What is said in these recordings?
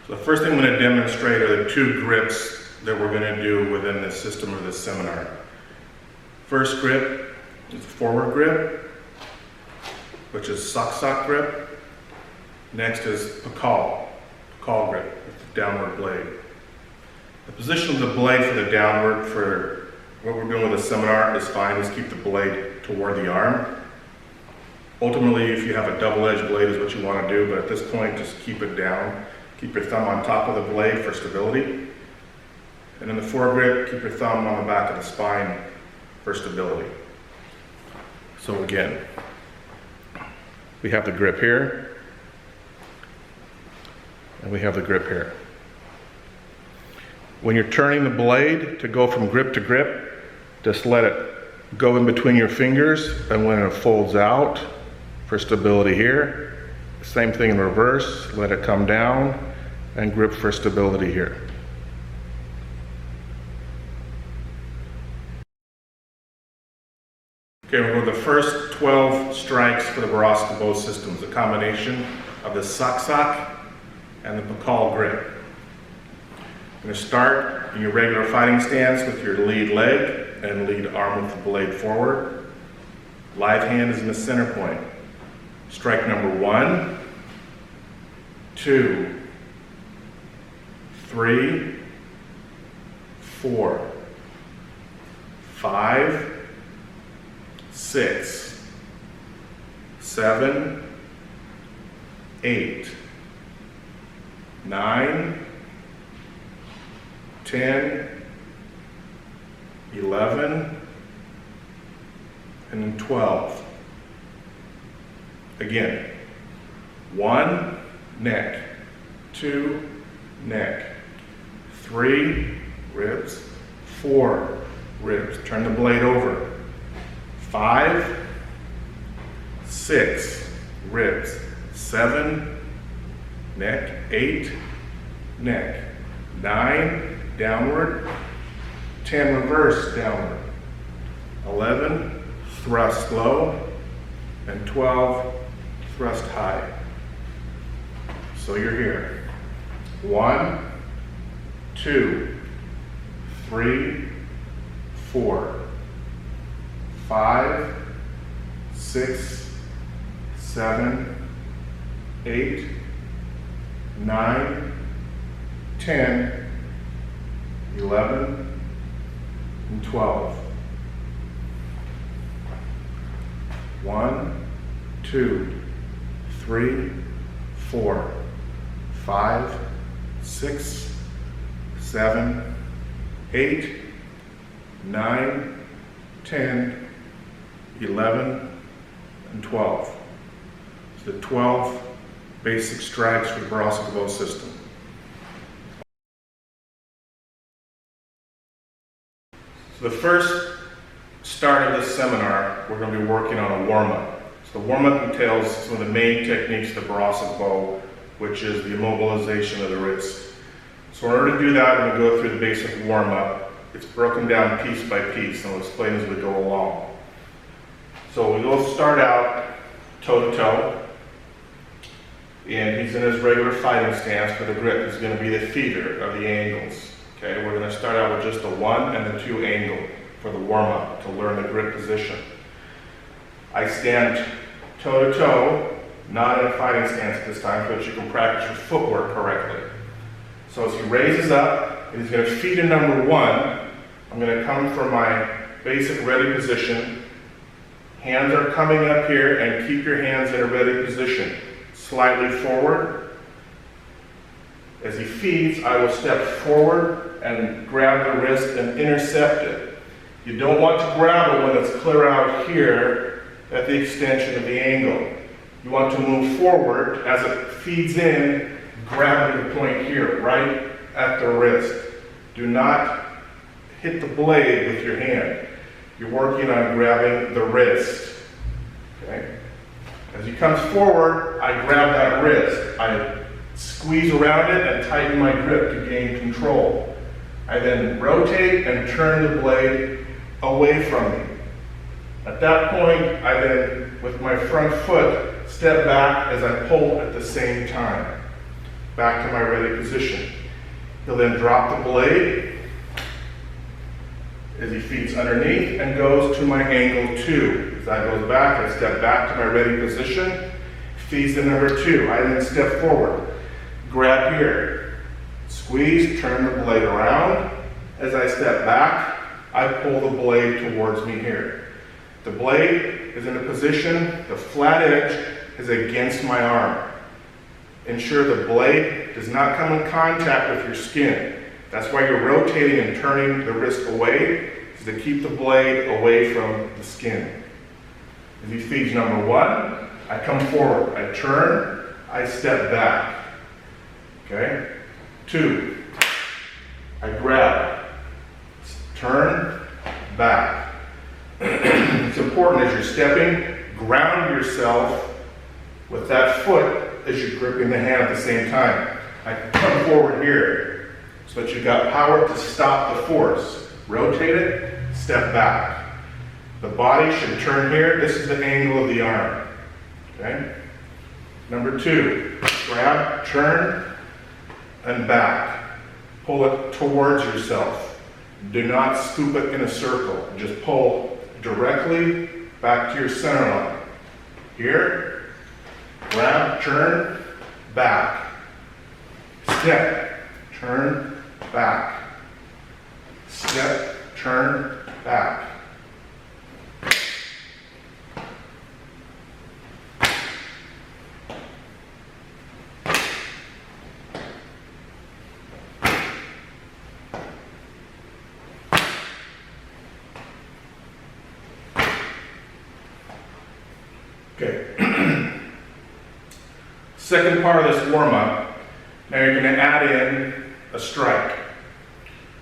So the first thing I'm going to demonstrate are the two grips that we're going to do within the system of this seminar. First grip is forward grip, which is sock grip. Next is pakal grip, with the downward blade. The position of the blade for the downward for what we're doing with the seminar is fine. Just keep the blade toward the arm. Ultimately, if you have a double-edged blade is what you want to do, but at this point, just keep it down. Keep your thumb on top of the blade for stability. And in the foregrip, keep your thumb on the back of the spine for stability. So again, we have the grip here, and we have the grip here. When you're turning the blade to go from grip to grip, just let it go in between your fingers, and when it folds out for stability here, same thing in reverse, let it come down and grip for stability here. Okay, we're going to the first 12 strikes for the Baraw Sugbo systems, a combination of the sock and the pakal grip. You're going to start in your regular fighting stance with your lead leg and lead arm with the blade forward. Live hand is in the center point. Strike number 1, 2, 3, 4, 5, 6, 7, 8, 9, 10, 11, and then 12. Again, 1, neck, 2, neck, 3, ribs, 4, ribs. Turn the blade over. 5, 6, ribs. 7, neck. 8, neck. 9, downward. 10, reverse, downward. 11, thrust low. And 12, thrust high. So you're here. 1, 2, 3, 4, 5, 6, 7, 8, 9, 10, 11, and 12. 1, 2, 3, 4, 5, 6, 7, 8, 9, 10, 11, and 12. So the 12 basic strikes for the Baraw Sugbo system. So the first start of this seminar, we're going to be working on a warm-up. So the warm-up entails some of the main techniques of the Baraw Sugbo, which is the immobilization of the wrist. So in order to do that, I'm going to go through the basic warm-up. It's broken down piece by piece, and I'll explain as we go along. So we'll start out toe-to-toe, and he's in his regular fighting stance, but the grip is going to be the feeder of the angles. Okay, we're going to start out with just the 1 and the 2 angle for the warm-up to learn the grip position. I stand toe-to-toe, not in a fighting stance at this time, so that you can practice your footwork correctly. So as he raises up, and he's going to feed in number 1, I'm going to come from my basic ready position. Hands are coming up here, and keep your hands in a ready position. Slightly forward. As he feeds, I will step forward and grab the wrist and intercept it. You don't want to grab it when it's clear out here at the extension of the angle. You want to move forward as it feeds in, grabbing the point here, right at the wrist. Do not hit the blade with your hand. You're working on grabbing the wrist. Okay? As he comes forward, I grab that wrist. I squeeze around it and tighten my grip to gain control. I then rotate and turn the blade away from me. At that point, I then, with my front foot, step back as I pull at the same time. back to my ready position. He'll then drop the blade as he feeds underneath and goes to my angle 2. As that goes back, I step back to my ready position, feeds the number 2. I then step forward, grab here, squeeze, turn the blade around. As I step back, I pull the blade towards me here. The blade is in a position, the flat edge is against my arm. Ensure the blade does not come in contact with your skin. That's why you're rotating and turning the wrist away, is to keep the blade away from the skin. As he feeds number 1, I come forward, I turn, I step back. Okay? 2, I grab, turn, back. It's important as you're stepping, ground yourself with that foot as you're gripping the hand at the same time. I come forward here so that you've got power to stop the force. Rotate it, step back. The body should turn here. This is the angle of the arm. Okay? Number 2, grab, turn, and back. Pull it towards yourself. Do not scoop it in a circle. Just pull directly back to your center line. Here, grab, turn, back. Step, turn, back. Step, turn, back. Okay. Second part of this warm-up, now you're going to add in a strike.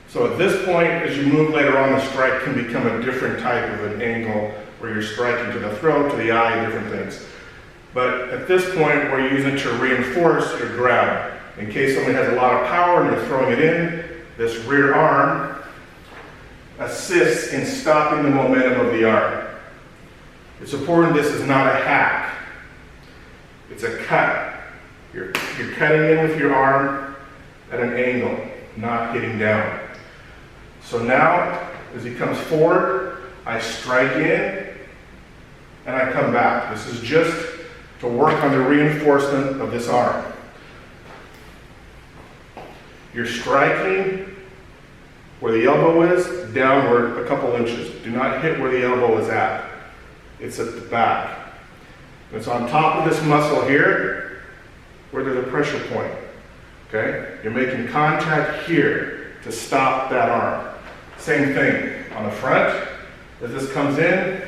So at this point, as you move later on, the strike can become a different type of an angle where you're striking to the throat, to the eye, different things. But at this point, we're using it to reinforce your grab. In case somebody has a lot of power and you're throwing it in, this rear arm assists in stopping the momentum of the arm. It's important this is not a hack. It's a cut. You're cutting in with your arm at an angle, not hitting down. So now, as he comes forward, I strike in and I come back. This is just to work on the reinforcement of this arm. You're striking where the elbow is, downward a couple inches. Do not hit where the elbow is at. It's at the back. It's on top of this muscle here where there's a pressure point. Okay? You're making contact here to stop that arm. Same thing on the front. As this comes in,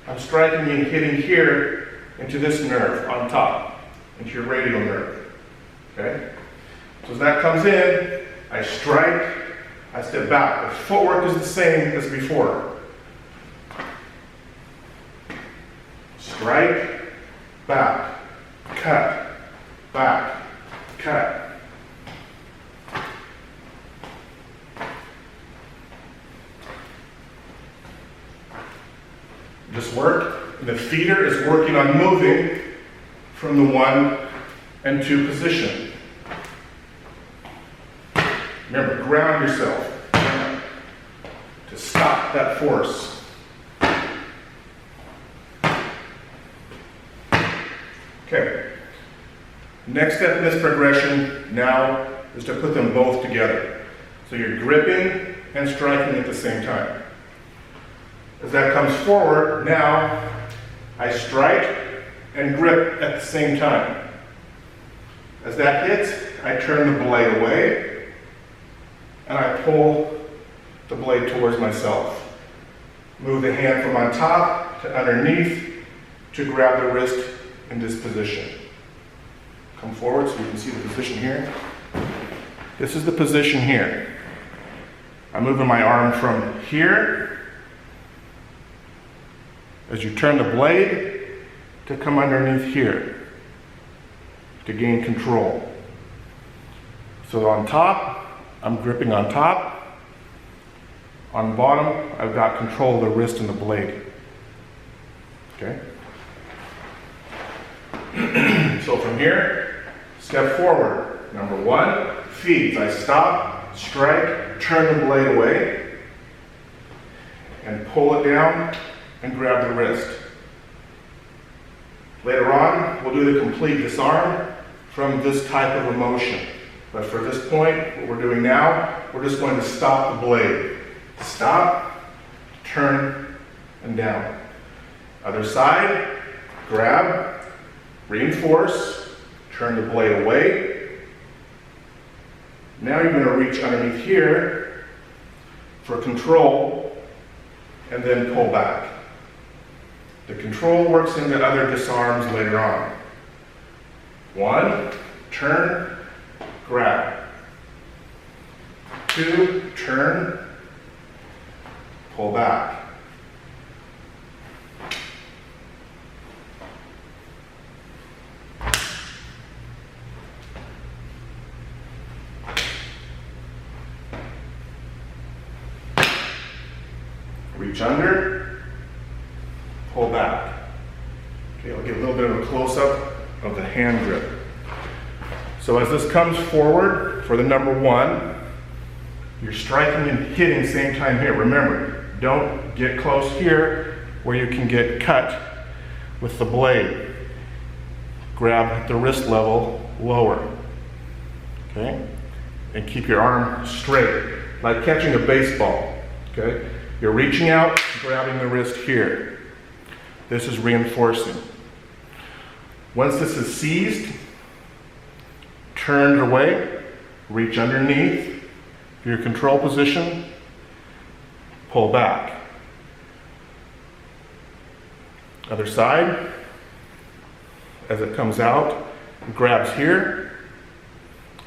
I'm striking and hitting here into this nerve on top, into your radial nerve. Okay? So as that comes in, I strike, I step back. The footwork is the same as before. Strike, back, cut, back, cut. This work, the feeder is working on moving from the 1 and 2 position. Remember, ground yourself to stop that force. Okay. Next step in this progression now is to put them both together. So you're gripping and striking at the same time. As that comes forward, now I strike and grip at the same time. As that hits, I turn the blade away and I pull the blade towards myself. Move the hand from on top to underneath to grab the wrist in this position. Come forward so you can see the position here. This is the position here. I'm moving my arm from here as you turn the blade to come underneath here to gain control. So on top, I'm gripping on top. On bottom, I've got control of the wrist and the blade. Okay? So from here, step forward, Number one, feeds. I stop, strike, turn the blade away, and pull it down and grab the wrist. Later on, we'll do the complete disarm from this type of a motion. But for this point, what we're doing now, we're just going to stop the blade. Stop, turn, and down. Other side, grab, reinforce, turn the blade away. Now you're going to reach underneath here for control, and then pull back. The control works into other disarms later on. One, turn, grab. Two, turn, pull back. Reach under, pull back. Okay, I'll get a little bit of a close-up of the hand grip. So as this comes forward for the number one, you're striking and hitting same time here. Remember, don't get close here where you can get cut with the blade. Grab at the wrist level lower, okay? And keep your arm straight, like catching a baseball, okay? You're reaching out, grabbing the wrist here. This is reinforcing. Once this is seized, turn it away, reach underneath your control position, pull back. Other side, as it comes out, grabs here,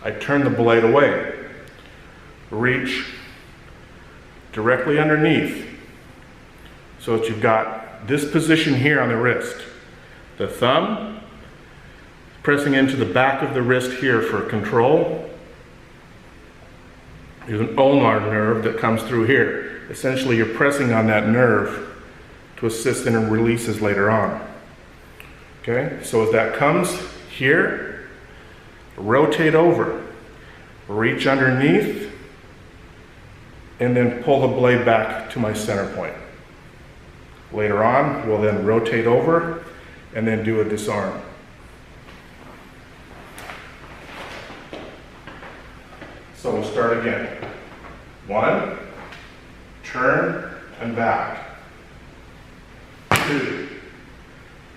I turn the blade away, reach directly underneath, so that you've got this position here on the wrist. The thumb pressing into the back of the wrist here for control. There's an ulnar nerve that comes through here. Essentially, you're pressing on that nerve to assist in releases later on. Okay, so as that comes here, rotate over, reach underneath, and then pull the blade back to my center point. Later on, we'll then rotate over and then do a disarm. So we'll start again. One, turn and back. Two,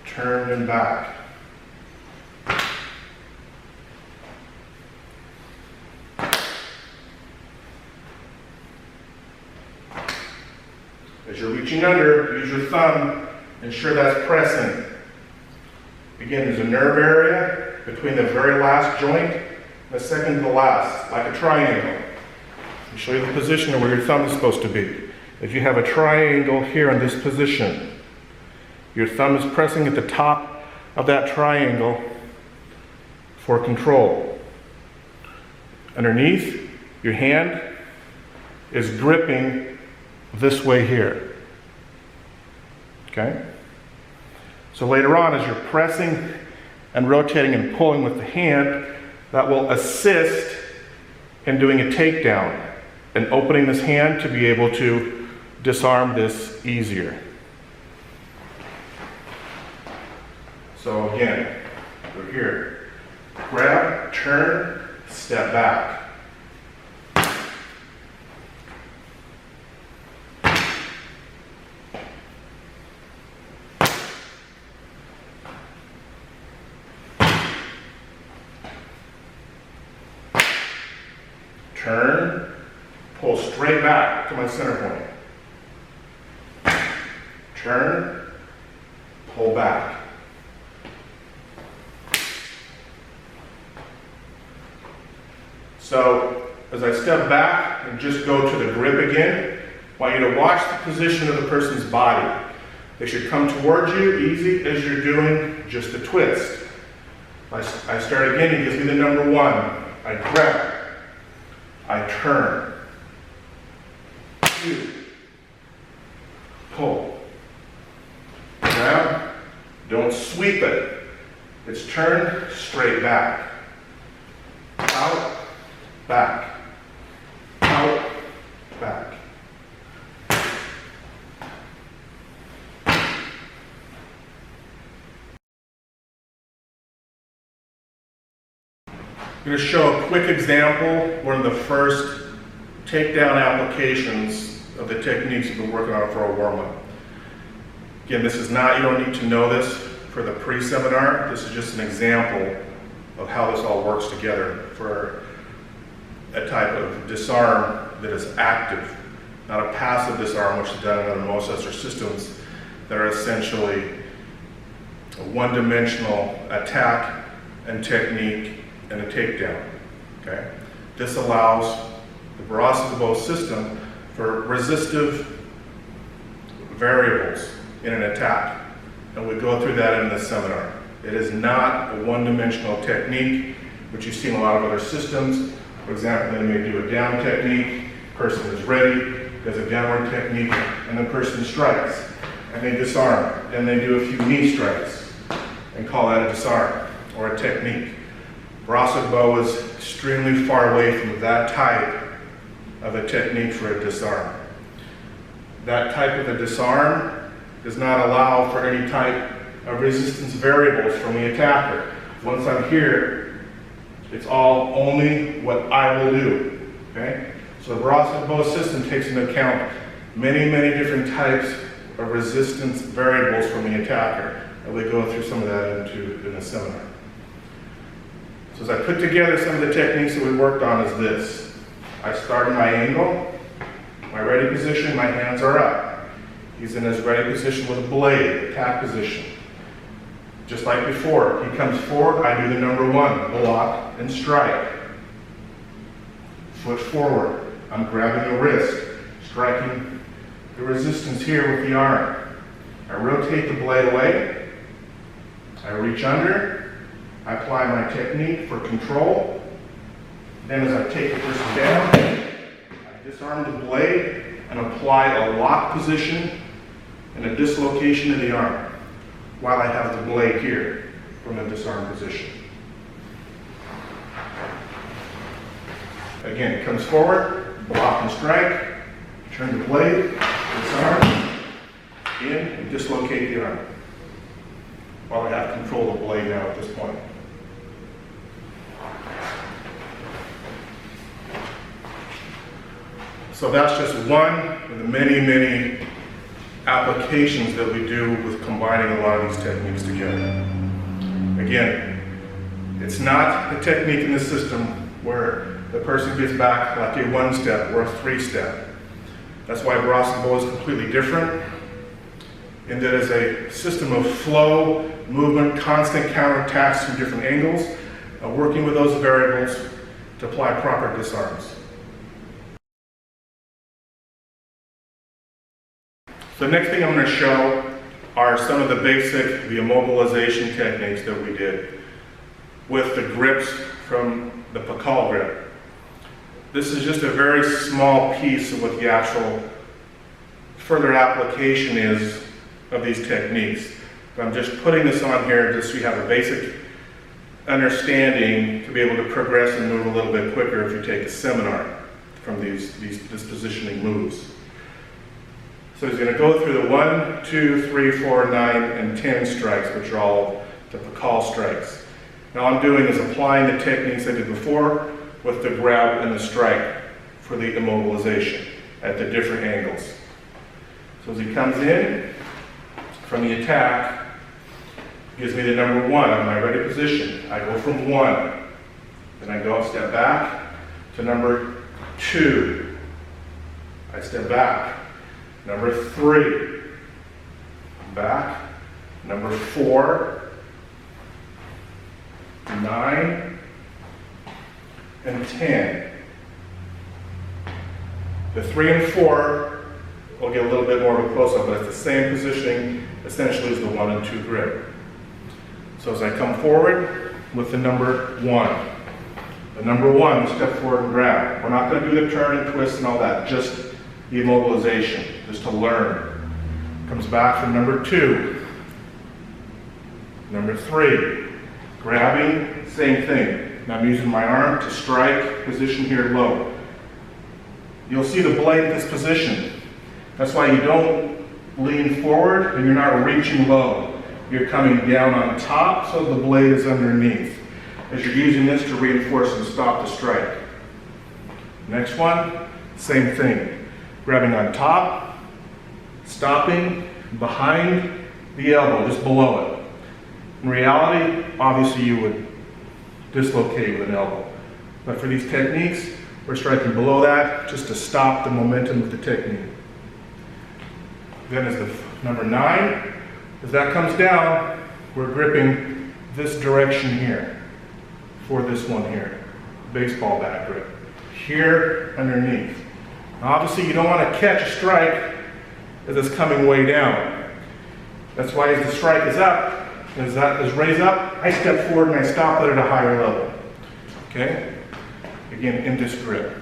turn and back. As you're reaching under, use your thumb, ensure that's pressing. Again, there's a nerve area between the very last joint and the second to the last, like a triangle. I'll show you the position of where your thumb is supposed to be. If you have a triangle here in this position, your thumb is pressing at the top of that triangle for control. Underneath, your hand is gripping this way here. Okay? So later on, as you're pressing and rotating and pulling with the hand, that will assist in doing a takedown and opening this hand to be able to disarm this easier. So again, we're here. Grab, turn, step back. Turn, pull straight back to my center point. Turn, pull back. So, as I step back and just go to the grip again, I want you to watch the position of the person's body. They should come towards you easy as you're doing just a twist. I start again, he gives me the number one. I grab. I turn. Two. Pull. Grab. Don't sweep it. It's turned straight back. out, back, out, back. I'm going to show a quick example, one of the first takedown applications of the techniques we've been working on for a warm-up. Again, this is not, you don't need to know this for the pre-seminar. This is just an example of how this all works together for a type of disarm that is active, not a passive disarm, which is done in other most other systems that are essentially a one-dimensional attack and technique and a takedown. Okay? This allows the Baraw Sugbo system for resistive variables in an attack, and we go through that in this seminar. It is not a one-dimensional technique, which you see in a lot of other systems. For example, they may do a down technique, person is ready, does a downward technique, and the person strikes, and they disarm. Then they do a few knee strikes, and call that a disarm, or a technique. Baraw Sugbo is extremely far away from that type of a technique for a disarm. That type of a disarm does not allow for any type of resistance variables from the attacker. Once I'm here, it's all only what I will do. Okay? So the Baraw Sugbo system takes into account many, many different types of resistance variables from the attacker. And we go through some of that in the seminar. So as I put together some of the techniques that we worked on is this. I start in my angle, my ready position, my hands are up. He's in his ready position with a blade, attack position. Just like before, he comes forward, I do the number one, block and strike. Foot forward, I'm grabbing the wrist, striking the resistance here with the arm. I rotate the blade away, I reach under, I apply my technique for control. Then as I take the person down, I disarm the blade and apply a lock position and a dislocation in the arm while I have the blade here from the disarm position. Again, it comes forward, block and strike, turn the blade, disarm, in and dislocate the arm while I have control of the blade now at this point. So that's just one of the many, many applications that we do with combining a lot of these techniques together. Again, it's not a technique in the system where the person gets back like a one-step or a three-step. That's why Baraw Sugbo is completely different, in that it's a system of flow, movement, constant counterattacks from different angles, working with those variables to apply proper disarms. The next thing I'm going to show are some of the basic, the immobilization techniques that we did with the grips from the Pakal grip. This is just a very small piece of what the actual further application is of these techniques. But I'm just putting this on here just so you have a basic understanding to be able to progress and move a little bit quicker if you take a seminar from this positioning moves. So he's going to go through the 1, 2, 3, 4, 9, and 10 strikes, which are all the Pakal strikes. Now all I'm doing is applying the techniques I did before with the grab and the strike for the immobilization at the different angles. So as he comes in from the attack, gives me the number 1 on my ready position. I go from 1, then I go a step back to number 2. I step back. Number 3, back. Number 4, 9, and 10. The 3 and 4, we'll get a little bit more of a close-up, but it's the same positioning essentially as the 1 and 2 grip. So as I come forward with the number 1, the number 1, step forward and grab. We're not going to do the turn and twist and all that, just the immobilization, just to learn. Comes back from number 2, number 3, grabbing, same thing. and I'm using my arm to strike, position here low. You'll see the blade in this position. That's why you don't lean forward and you're not reaching low. You're coming down on top so the blade is underneath, as you're using this to reinforce and stop the strike. Next one, same thing. Grabbing on top, stopping behind the elbow, just below it. In reality, obviously you would dislocate with an elbow. But for these techniques, we're striking below that just to stop the momentum of the technique. Then as the number 9, as that comes down, we're gripping this direction here for this one here, baseball bat grip. Here underneath. Now obviously you don't want to catch a strike as it's coming way down. That's why as the strike is up, as that is raised up, I step forward and I stop it at a higher level. Okay? Again, in this grip.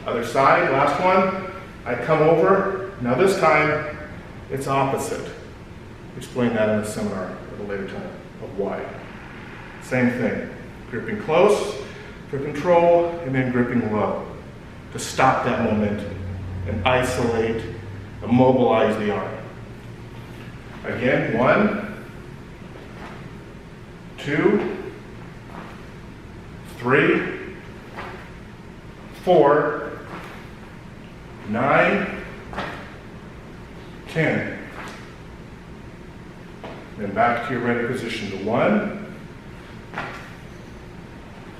Other side, last one. I come over. Now this time, it's opposite. Explain that in a seminar at a later time of why. Same thing. Gripping close for control, and then gripping low to stop that momentum and isolate, immobilize the arm. Again, 1, 2, 3, 4, 9, 10. Then back to your ready position to 1,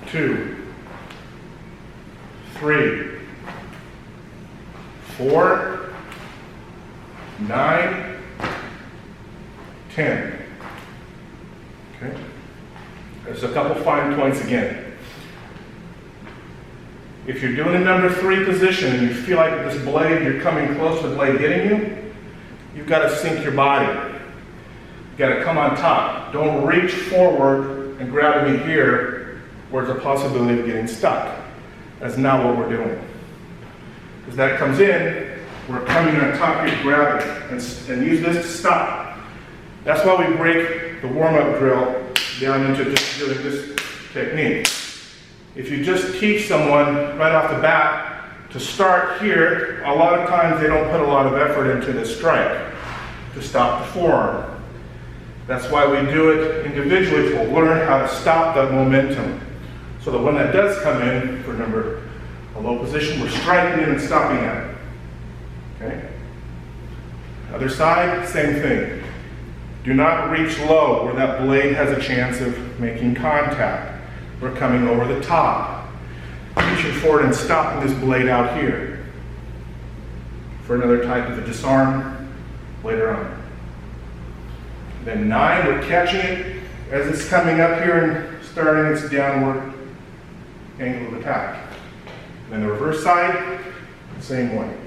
2, 3, 4, 9, 10. Okay. There's a couple fine points again. If you're doing a number 3 position and you feel like this blade, you're coming close to the blade hitting you, you've got to sink your body. You've got to come on top. Don't reach forward and grab me here where there's a possibility of getting stuck. That's not what we're doing. As that comes in, we're coming on top here, grab it, and use this to stop. That's why we break the warm-up drill down into just doing this technique. If you just teach someone right off the bat to start here, a lot of times they don't put a lot of effort into this strike to stop the forearm. That's why we do it individually to learn how to stop that momentum. So that when that does come in for a low position, we're striking in and stopping that. Okay? Other side, same thing. Do not reach low where that blade has a chance of making contact. We're coming over the top. Reaching forward and stopping this blade out here. For another type of a disarm later on. Then 9, we're catching it as it's coming up here and starting its downward angle of attack. Then the reverse side, same way.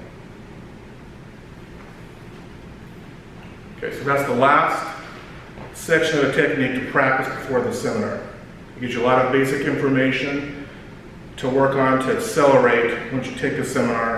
Okay, so that's the last section of the technique to practice before the seminar. It gives you a lot of basic information to work on to accelerate once you take the seminar